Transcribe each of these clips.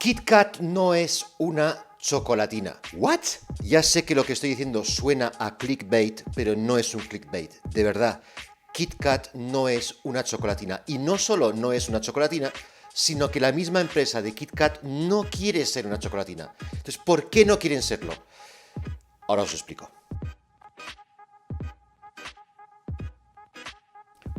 Kit Kat no es una chocolatina. ¿What? Ya sé que lo que estoy diciendo suena a clickbait, pero no es un clickbait. De verdad, Kit Kat no es una chocolatina. Y no solo no es una chocolatina, sino que la misma empresa de Kit Kat no quiere ser una chocolatina. Entonces, ¿por qué no quieren serlo? Ahora os explico.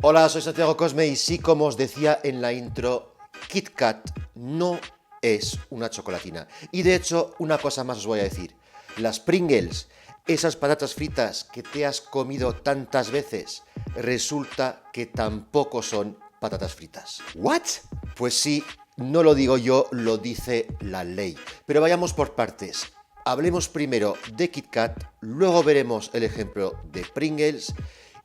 Hola, soy Santiago Cosme y sí, como os decía en la intro, Kit Kat no es una chocolatina. Y de hecho, una cosa más os voy a decir. Las Pringles, esas patatas fritas que te has comido tantas veces, resulta que tampoco son patatas fritas. ¿What? Pues sí, no lo digo yo, lo dice la ley. Pero vayamos por partes. Hablemos primero de Kit Kat, luego veremos el ejemplo de Pringles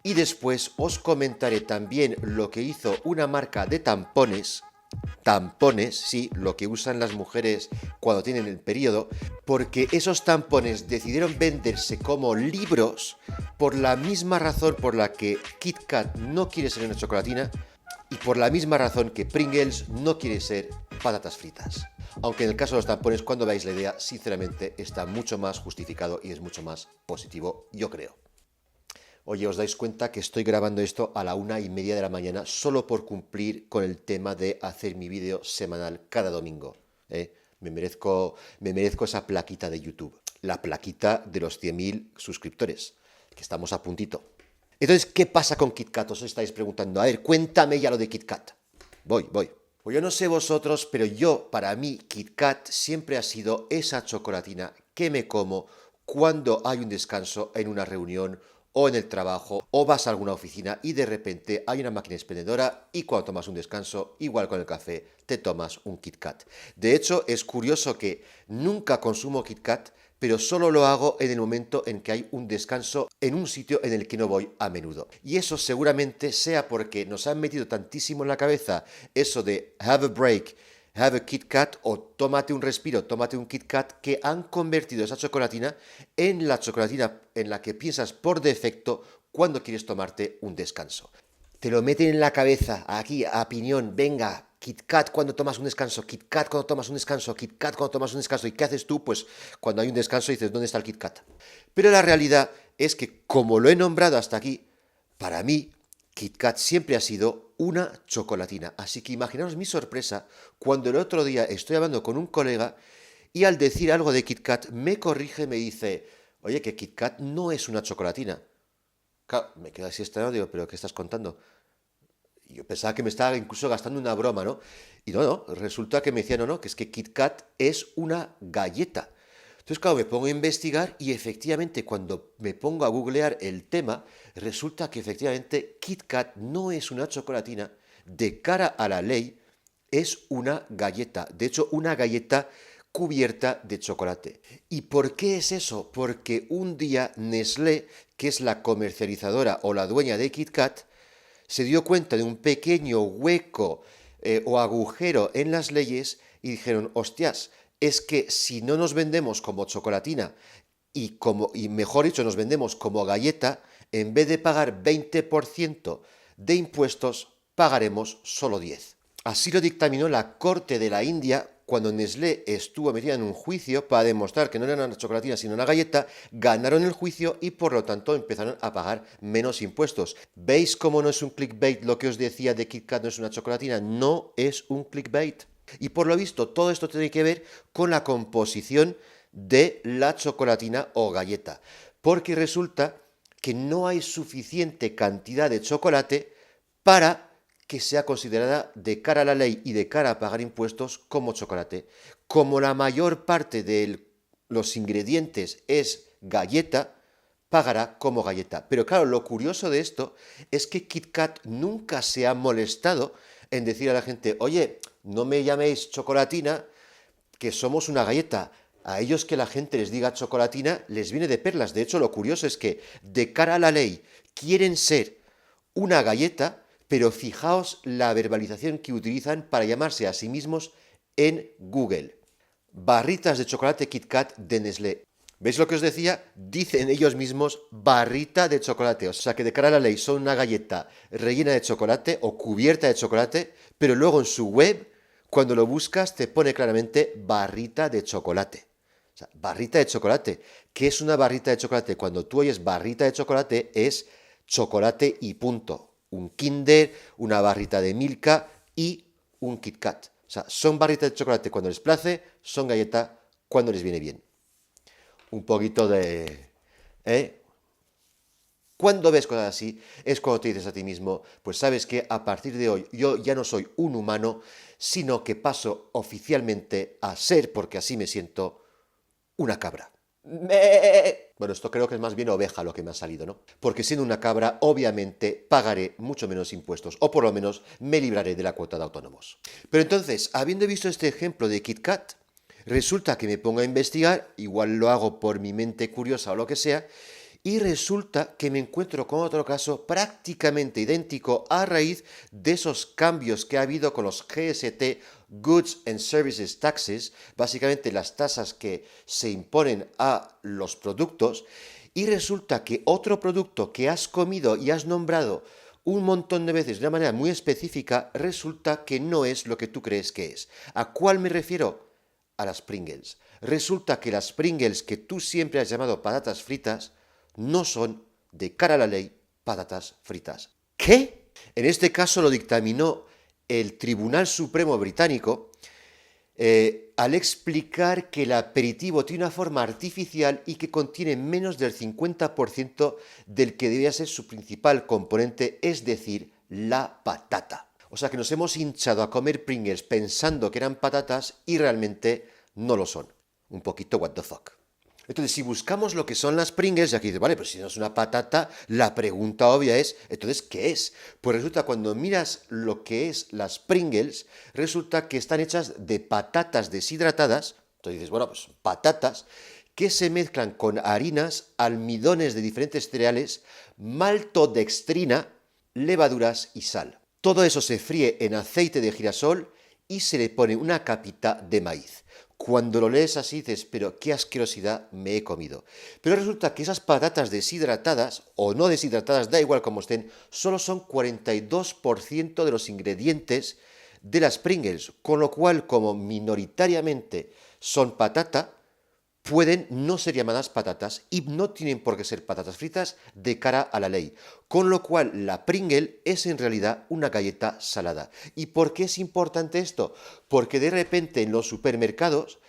y después os comentaré también lo que hizo una marca de tampones, sí, lo que usan las mujeres cuando tienen el periodo, porque esos tampones decidieron venderse como libros por la misma razón por la que Kit Kat no quiere ser una chocolatina y por la misma razón que Pringles no quiere ser patatas fritas. Aunque en el caso de los tampones, cuando veáis la idea, sinceramente está mucho más justificado y es mucho más positivo, yo creo. Oye, ¿os dais cuenta que estoy grabando esto a la 1:30 de la mañana solo por cumplir con el tema de hacer mi vídeo semanal cada domingo? Me merezco esa plaquita de YouTube, la plaquita de los 100.000 suscriptores, que estamos a puntito. Entonces, ¿qué pasa con Kit Kat? Os estáis preguntando. A ver, cuéntame ya lo de Kit Kat. Voy. Pues yo no sé vosotros, pero para mí, Kit Kat siempre ha sido esa chocolatina que me como cuando hay un descanso en una reunión o en el trabajo, o vas a alguna oficina y de repente hay una máquina expendedora y cuando tomas un descanso, igual con el café, te tomas un Kit Kat. De hecho, es curioso que nunca consumo Kit Kat, pero solo lo hago en el momento en que hay un descanso en un sitio en el que no voy a menudo. Y eso seguramente sea porque nos han metido tantísimo en la cabeza eso de have a break, have a Kit Kat o tómate un respiro, tómate un Kit Kat, que han convertido esa chocolatina en la chocolatina en la que piensas por defecto cuando quieres tomarte un descanso. Te lo meten en la cabeza, aquí, a piñón, venga, Kit Kat cuando tomas un descanso, Kit Kat cuando tomas un descanso, Kit Kat cuando tomas un descanso. ¿Y qué haces tú? Pues cuando hay un descanso dices, ¿dónde está el Kit Kat? Pero la realidad es que, como lo he nombrado hasta aquí, para mí, Kit Kat siempre ha sido una chocolatina. Así que imaginaos mi sorpresa cuando el otro día estoy hablando con un colega y al decir algo de Kit Kat me corrige, me dice, oye, que Kit Kat no es una chocolatina. Claro, me quedo así extrañado, digo, ¿pero qué estás contando? Yo pensaba que me estaba incluso gastando una broma, ¿no? Y no, resulta que me decía, no, que es que Kit Kat es una galleta. Entonces, claro, me pongo a investigar y efectivamente cuando me pongo a googlear el tema, resulta que efectivamente Kit Kat no es una chocolatina, de cara a la ley es una galleta. De hecho, una galleta cubierta de chocolate. ¿Y por qué es eso? Porque un día Nestlé, que es la comercializadora o la dueña de Kit Kat, se dio cuenta de un pequeño hueco o agujero en las leyes y dijeron, hostias, es que si no nos vendemos como chocolatina y mejor dicho, nos vendemos como galleta, en vez de pagar 20% de impuestos, pagaremos solo 10%. Así lo dictaminó la Corte de la India cuando Nestlé estuvo metida en un juicio para demostrar que no era una chocolatina sino una galleta. Ganaron el juicio y por lo tanto empezaron a pagar menos impuestos. ¿Veis cómo no es un clickbait lo que os decía de Kit Kat no es una chocolatina? No es un clickbait. Y por lo visto todo esto tiene que ver con la composición de la chocolatina o galleta. Porque resulta que no hay suficiente cantidad de chocolate para que sea considerada de cara a la ley y de cara a pagar impuestos como chocolate. Como la mayor parte de los ingredientes es galleta, pagará como galleta. Pero claro, lo curioso de esto es que Kit Kat nunca se ha molestado en decir a la gente, oye, no me llaméis chocolatina, que somos una galleta. A ellos que la gente les diga chocolatina les viene de perlas. De hecho, lo curioso es que de cara a la ley quieren ser una galleta, pero fijaos la verbalización que utilizan para llamarse a sí mismos en Google. Barritas de chocolate Kit Kat de Nestlé. ¿Veis lo que os decía? Dicen ellos mismos barrita de chocolate. O sea que de cara a la ley son una galleta rellena de chocolate o cubierta de chocolate, pero luego en su web, Cuando lo buscas te pone claramente barrita de chocolate. O sea, barrita de chocolate. ¿Qué es una barrita de chocolate? Cuando tú oyes barrita de chocolate es chocolate y punto. Un Kinder, una barrita de Milka y un Kit Kat. O sea, son barritas de chocolate cuando les place, son galletas cuando les viene bien. Un poquito de... ¿eh? Cuando ves cosas así, es cuando te dices a ti mismo, pues sabes que a partir de hoy yo ya no soy un humano, sino que paso oficialmente a ser, porque así me siento, una cabra. Bueno, esto creo que es más bien oveja lo que me ha salido, ¿no? Porque siendo una cabra, obviamente pagaré mucho menos impuestos, o por lo menos me libraré de la cuota de autónomos. Pero entonces, habiendo visto este ejemplo de KitKat, resulta que me pongo a investigar, igual lo hago por mi mente curiosa o lo que sea, y resulta que me encuentro con otro caso prácticamente idéntico a raíz de esos cambios que ha habido con los GST, Goods and Services Taxes, básicamente las tasas que se imponen a los productos, y resulta que otro producto que has comido y has nombrado un montón de veces de una manera muy específica, resulta que no es lo que tú crees que es. ¿A cuál me refiero? A las Pringles. Resulta que las Pringles que tú siempre has llamado patatas fritas no son, de cara a la ley, patatas fritas. ¿Qué? En este caso lo dictaminó el Tribunal Supremo Británico al explicar que el aperitivo tiene una forma artificial y que contiene menos del 50% del que debía ser su principal componente, es decir, la patata. O sea que nos hemos hinchado a comer Pringles pensando que eran patatas y realmente no lo son. Un poquito what the fuck. Entonces, si buscamos lo que son las Pringles, ya que dices, vale, pues si no es una patata, la pregunta obvia es, entonces, ¿qué es? Pues resulta, cuando miras lo que es las Pringles, resulta que están hechas de patatas deshidratadas, entonces dices, bueno, pues patatas, que se mezclan con harinas, almidones de diferentes cereales, maltodextrina, levaduras y sal. Todo eso se fríe en aceite de girasol y se le pone una capita de maíz. Cuando lo lees así dices, pero qué asquerosidad me he comido. Pero resulta que esas patatas deshidratadas, o no deshidratadas, da igual como estén, solo son 42% de los ingredientes de las Pringles, con lo cual, como minoritariamente son patata, pueden no ser llamadas patatas y no tienen por qué ser patatas fritas de cara a la ley. Con lo cual, la Pringle es en realidad una galleta salada. ¿Y por qué es importante esto? Porque de repente en los supermercados,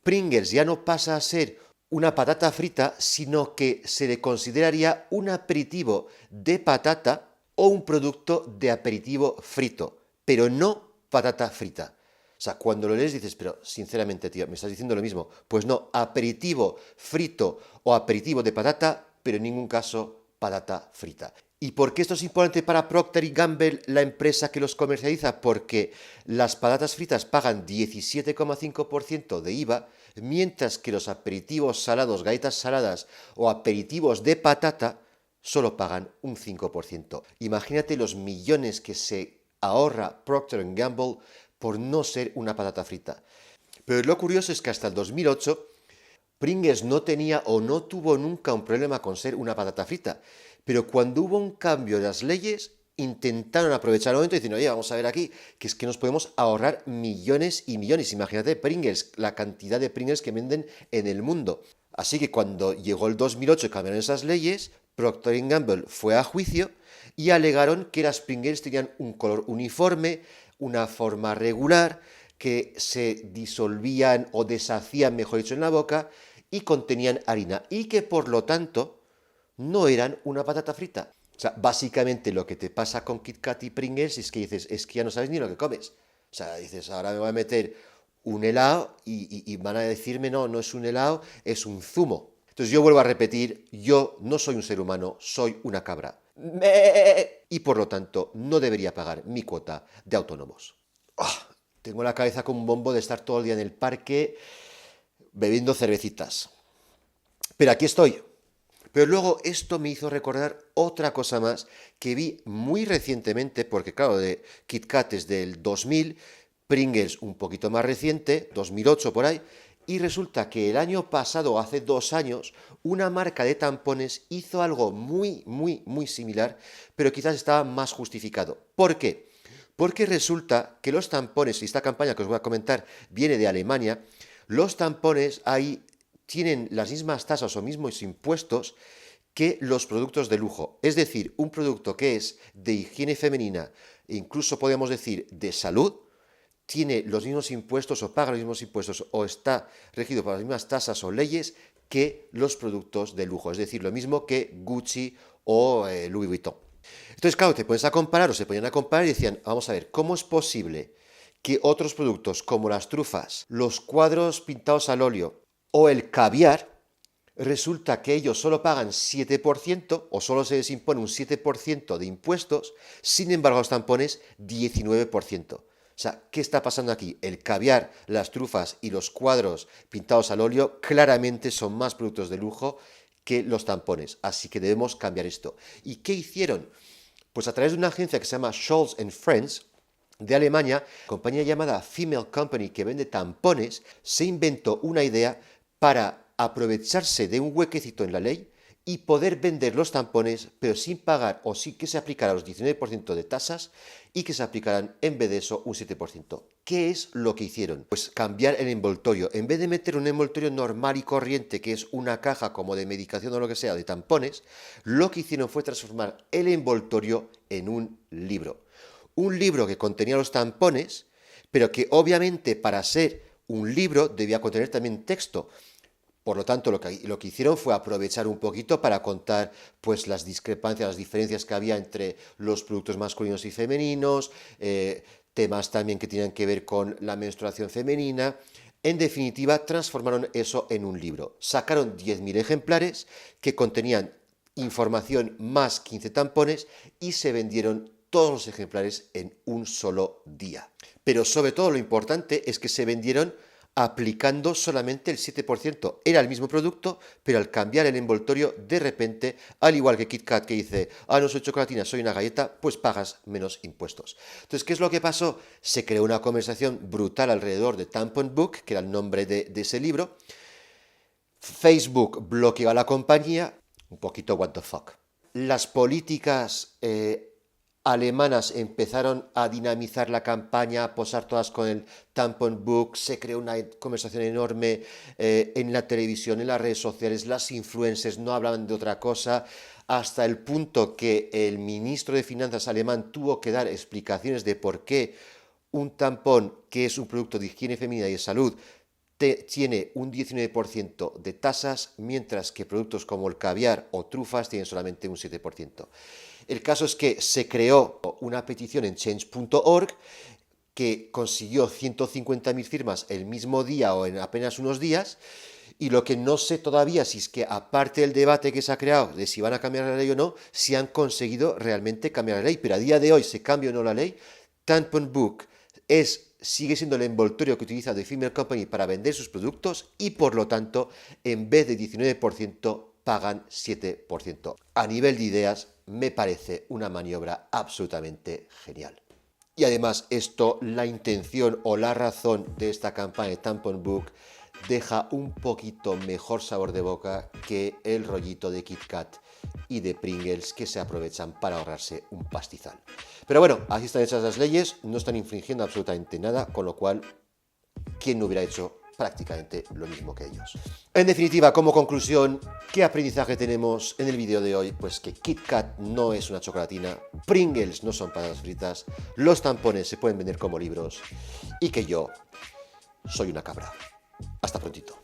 Pringles ya no pasa a ser una patata frita, sino que se le consideraría un aperitivo de patata o un producto de aperitivo frito, pero no patata frita. O sea, cuando lo lees dices, pero sinceramente, tío, me estás diciendo lo mismo. Pues no, aperitivo frito o aperitivo de patata, pero en ningún caso patata frita. ¿Y por qué esto es importante para Procter & Gamble, la empresa que los comercializa? Porque las patatas fritas pagan 17,5% de IVA, mientras que los aperitivos salados, galletas saladas o aperitivos de patata solo pagan un 5%. Imagínate los millones que se ahorra Procter & Gamble por no ser una patata frita. Pero lo curioso es que hasta el 2008 Pringles no tenía o no tuvo nunca un problema con ser una patata frita. Pero cuando hubo un cambio de las leyes, intentaron aprovechar el momento y diciendo, oye, vamos a ver aquí, que es que nos podemos ahorrar millones y millones. Imagínate Pringles, la cantidad de Pringles que venden en el mundo. Así que cuando llegó el 2008 y cambiaron esas leyes, Procter & Gamble fue a juicio y alegaron que las Pringles tenían un color uniforme, una forma regular, que se disolvían o deshacían, mejor dicho, en la boca, y contenían harina, y que por lo tanto no eran una patata frita. O sea, básicamente lo que te pasa con Kit Kat y Pringles es que dices, es que ya no sabes ni lo que comes. O sea, dices, ahora me voy a meter un helado y van a decirme, no, no es un helado, es un zumo. Entonces yo vuelvo a repetir, yo no soy un ser humano, soy una cabra. Y por lo tanto no debería pagar mi cuota de autónomos. Tengo la cabeza como un bombo de estar todo el día en el parque bebiendo cervecitas. Pero aquí estoy. Pero luego esto me hizo recordar otra cosa más que vi muy recientemente, porque claro, de Kit Kat es del 2000, Pringles un poquito más reciente, 2008 por ahí, y resulta que el año pasado, hace 2 años, una marca de tampones hizo algo muy similar, pero quizás estaba más justificado. ¿Por qué? Porque resulta que los tampones, y esta campaña que os voy a comentar viene de Alemania, los tampones ahí tienen las mismas tasas o mismos impuestos que los productos de lujo. Es decir, un producto que es de higiene femenina, incluso podemos decir de salud, tiene los mismos impuestos o paga los mismos impuestos o está regido por las mismas tasas o leyes que los productos de lujo. Es decir, lo mismo que Gucci o Louis Vuitton. Entonces, claro, te pones a comparar o se ponían a comparar y decían, vamos a ver, ¿cómo es posible que otros productos como las trufas, los cuadros pintados al óleo o el caviar, resulta que ellos solo pagan 7% o solo se les impone un 7% de impuestos, sin embargo los tampones 19%? O sea, ¿qué está pasando aquí? El caviar, las trufas y los cuadros pintados al óleo claramente son más productos de lujo que los tampones, así que debemos cambiar esto. ¿Y qué hicieron? Pues a través de una agencia que se llama Scholz & Friends de Alemania, compañía llamada Female Company que vende tampones, se inventó una idea para aprovecharse de un huequecito en la ley y poder vender los tampones, pero sin pagar o sin que se aplicara los 19% de tasas y que se aplicaran en vez de eso un 7%. ¿Qué es lo que hicieron? Pues cambiar el envoltorio. En vez de meter un envoltorio normal y corriente, que es una caja como de medicación o lo que sea, de tampones, lo que hicieron fue transformar el envoltorio en un libro. Un libro que contenía los tampones, pero que obviamente para ser un libro debía contener también texto. Por lo tanto, lo que hicieron fue aprovechar un poquito para contar pues, las discrepancias, las diferencias que había entre los productos masculinos y femeninos, temas también que tenían que ver con la menstruación femenina. En definitiva, transformaron eso en un libro. Sacaron 10.000 ejemplares que contenían información más 15 tampones y se vendieron todos los ejemplares en un solo día. Pero sobre todo lo importante es que se vendieron aplicando solamente el 7%. Era el mismo producto, pero al cambiar el envoltorio, de repente, al igual que Kit Kat que dice, no soy chocolatina, soy una galleta, pues pagas menos impuestos. Entonces, ¿qué es lo que pasó? Se creó una conversación brutal alrededor de Tampon Book, que era el nombre de ese libro. Facebook bloqueó a la compañía, un poquito what the fuck. Las políticas alemanas empezaron a dinamizar la campaña, a posar todas con el Tampon Book, se creó una conversación enorme en la televisión, en las redes sociales, las influencers no hablaban de otra cosa, hasta el punto que el ministro de Finanzas alemán tuvo que dar explicaciones de por qué un tampón, que es un producto de higiene femenina y de salud, tiene un 19% de tasas, mientras que productos como el caviar o trufas tienen solamente un 7%. El caso es que se creó una petición en change.org que consiguió 150.000 firmas el mismo día o en apenas unos días, y lo que no sé todavía si es que aparte del debate que se ha creado de si van a cambiar la ley o no, si han conseguido realmente cambiar la ley, pero a día de hoy se cambia o no la ley. Tampon Book sigue siendo el envoltorio que utiliza The Female Company para vender sus productos y por lo tanto en vez de 19% pagan 7%. A nivel de ideas me parece una maniobra absolutamente genial. Y además esto, la intención o la razón de esta campaña de Tampon Book deja un poquito mejor sabor de boca que el rollito de Kit Kat y de Pringles que se aprovechan para ahorrarse un pastizal. Pero bueno, así están hechas las leyes, no están infringiendo absolutamente nada, con lo cual, ¿quién no hubiera hecho prácticamente lo mismo que ellos? En definitiva, como conclusión, ¿qué aprendizaje tenemos en el vídeo de hoy? Pues que Kit Kat no es una chocolatina, Pringles no son patatas fritas, los tampones se pueden vender como libros y que yo soy una cabra. Hasta prontito.